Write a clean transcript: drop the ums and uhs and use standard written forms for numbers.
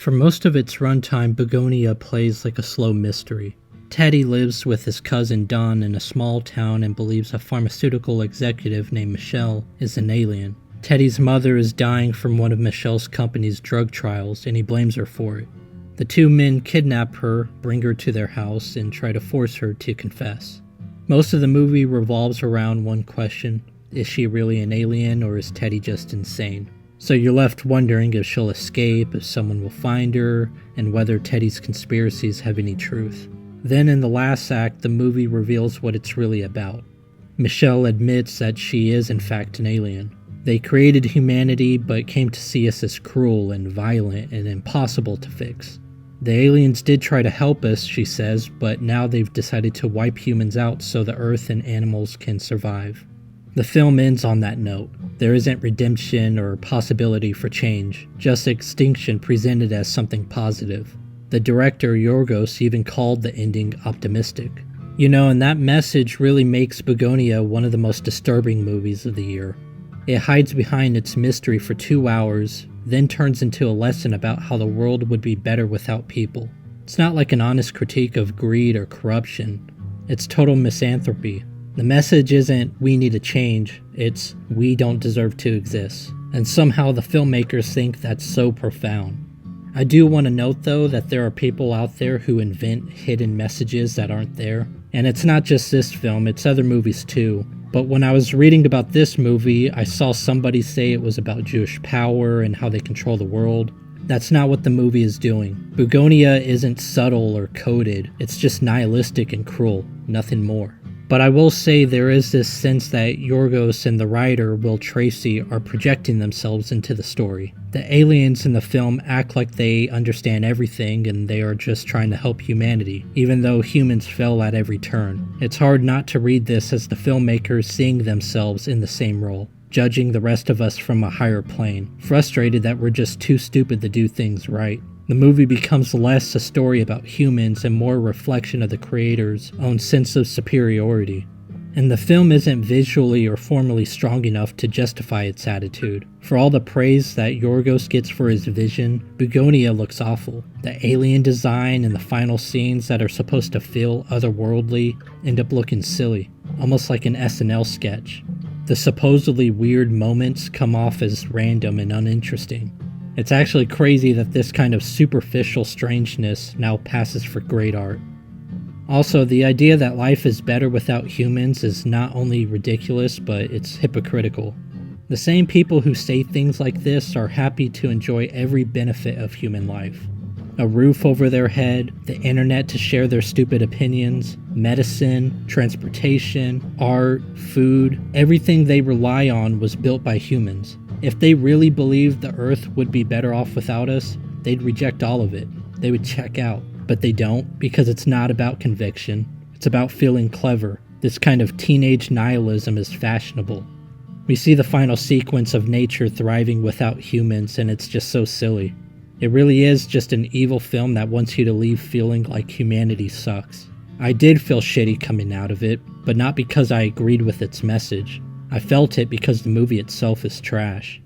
For most of its runtime, Bugonia plays like a slow mystery. Teddy lives with his cousin Don in a small town and believes a pharmaceutical executive named Michelle is an alien. Teddy's mother is dying from one of Michelle's company's drug trials, and he blames her for it. The two men kidnap her, bring her to their house, and try to force her to confess. Most of the movie revolves around one question: is she really an alien, or is Teddy just insane? So you're left wondering if she'll escape, if someone will find her, and whether Teddy's conspiracies have any truth. Then in the last act, the movie reveals what it's really about. Michelle admits that she is in fact an alien. They created humanity, but came to see us as cruel and violent and impossible to fix. The aliens did try to help us, she says, but now they've decided to wipe humans out so the earth and animals can survive. The film ends on that note. There isn't redemption or possibility for change, just extinction presented as something positive. The director, Yorgos, even called the ending optimistic. And that message really makes Bugonia one of the most disturbing movies of the year. It hides behind its mystery for 2 hours, then turns into a lesson about how the world would be better without people. It's not like an honest critique of greed or corruption. It's total misanthropy. The message isn't "we need a change," it's "we don't deserve to exist." And somehow the filmmakers think that's so profound. I do want to note though that there are people out there who invent hidden messages that aren't there. And it's not just this film, it's other movies too. But when I was reading about this movie, I saw somebody say it was about Jewish power and how they control the world. That's not what the movie is doing. Bugonia isn't subtle or coded, it's just nihilistic and cruel, nothing more. But I will say there is this sense that Yorgos and the writer, Will Tracy, are projecting themselves into the story. The aliens in the film act like they understand everything and they are just trying to help humanity, even though humans fail at every turn. It's hard not to read this as the filmmakers seeing themselves in the same role, judging the rest of us from a higher plane, frustrated that we're just too stupid to do things right. The movie becomes less a story about humans and more a reflection of the creator's own sense of superiority. And the film isn't visually or formally strong enough to justify its attitude. For all the praise that Yorgos gets for his vision, Bugonia looks awful. The alien design and the final scenes that are supposed to feel otherworldly end up looking silly, almost like an SNL sketch. The supposedly weird moments come off as random and uninteresting. It's actually crazy that this kind of superficial strangeness now passes for great art. Also, the idea that life is better without humans is not only ridiculous, but it's hypocritical. The same people who say things like this are happy to enjoy every benefit of human life. A roof over their head, the internet to share their stupid opinions, medicine, transportation, art, food, everything they rely on was built by humans. If they really believed the earth would be better off without us, they'd reject all of it. They would check out. But they don't, because it's not about conviction. It's about feeling clever. This kind of teenage nihilism is fashionable. We see the final sequence of nature thriving without humans, and it's just so silly. It really is just an evil film that wants you to leave feeling like humanity sucks. I did feel shitty coming out of it, but not because I agreed with its message. I felt it because the movie itself is trash.